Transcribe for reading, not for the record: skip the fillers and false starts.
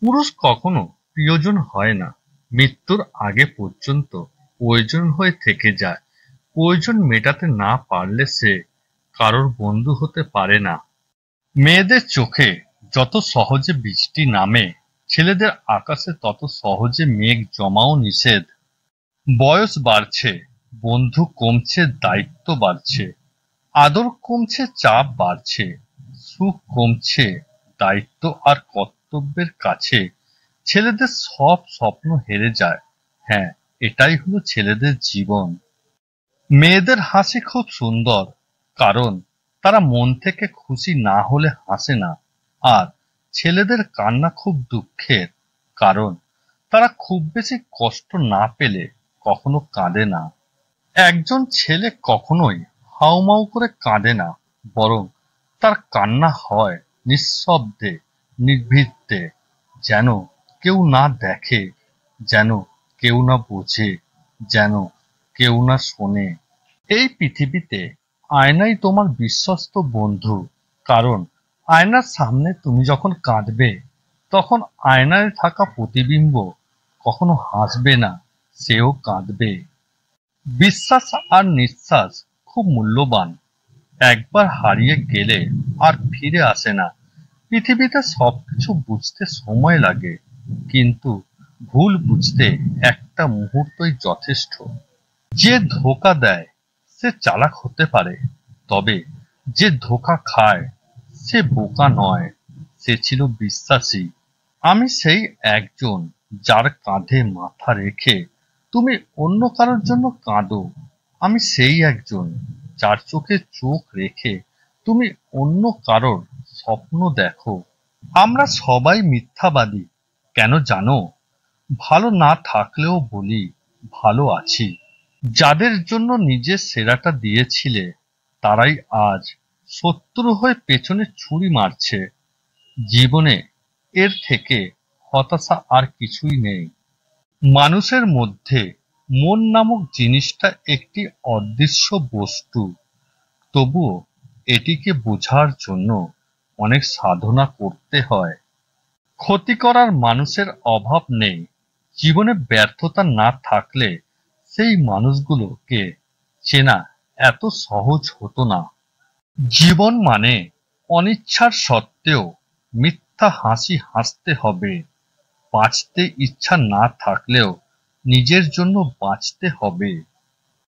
পুরুষ কখনো প্রিয়জন হয় না, মৃত্যুর আগে পর্যন্ত প্রয়োজন হয়ে থেকে যায়। প্রয়োজন মেটাতে না পারলে সে কারোর বন্ধু হতে পারে না। মেয়েদের চোখে যত সহজে বৃষ্টি নামে, ছেলেদের আকাশে তত সহজে মেঘ জমাও নিষেধ। বয়স বাড়ছে, বন্ধু কমছে, দায়িত্ব বাড়ছে, আদর কমছে, চাপ বাড়ছে, সুখ কমছে, দায়িত্ব আর কর্তব্যের কাছে ছেলেদের সব স্বপ্ন হেরে যায়। হ্যাঁ, এটাই হলো ছেলেদের জীবন। মেয়েদের হাসি খুব সুন্দর, কারণ তারা মন থেকে খুশি না হলে হাসে না। আর ছেলেদের কান্না খুব দুঃখের, কারণ তারা খুব বেশি কষ্ট না পেলে কখনো কাঁদে না। একজন ছেলে কখনোই হাউমাউ করে কাঁদে না, বরং তার কান্না হয় নিঃশব্দে, নির্ভীকতে, যেন কেউ না দেখে, যেন কেউ না বোঝে, যেন কেউ না শোনে। এই পৃথিবীতে আয়নাই তোমার বিশ্বস্ত বন্ধু, কারণ আয়নার সামনে তুমি যখন কাঁদবে, তখন আয়নায় থাকা প্রতিবিম্ব কখনো হাসবে না, সেও কাঁদবে। বিশ্বাস আর নিঃশ্বাস খুব মূল্যবান, একবার হারিয়ে গেলে আর ফিরে আসে না। পৃথিবীতে সবকিছু বুঝতে সময় লাগে, কিন্তু ভুল বুঝতে একটা মুহূর্তই যথেষ্ট। যে ধোঁকা দেয় সে চালাক হতে পারে, তবে যে ধোঁকা খায় সে বোকা নয়, সে ছিল বিশ্বাসী। আমি সেই একজন যার কাঁধে মাথা রেখে তুমি অন্য কারোর জন্য কাঁদো। আমি সেই একজন যার চোখে চোখ রেখে তুমি অন্য কারোর স্বপ্ন দেখো। আমরা সবাই মিথ্যাবাদী, কেন জানো? ভালো না থাকলেও বলি ভালো আছি। যাদের জন্য নিজের সেরাটা দিয়েছিলে, তারাই আজ শত্রু হয়ে পেছনে ছুরি মারছে। জীবনে এর থেকে হতাশা আর কিছুই নেই। মানুষের মধ্যে মন নামক জিনিসটা একটি অদৃশ্য বস্তু, তবুও এটিকে বোঝার জন্য অনেক সাধনা করতে হয়। ক্ষতি করার মানুষের অভাব নেই, জীবনে ব্যর্থতা না থাকলে সেই মানুষগুলোকে চেনা এত সহজ হতো না। জীবন মানে অনিচ্ছার সত্ত্বেও মিথ্যা হাসি হাসতে হবে, বাঁচতে ইচ্ছা না থাকলেও নিজের জন্য বাঁচতে হবে।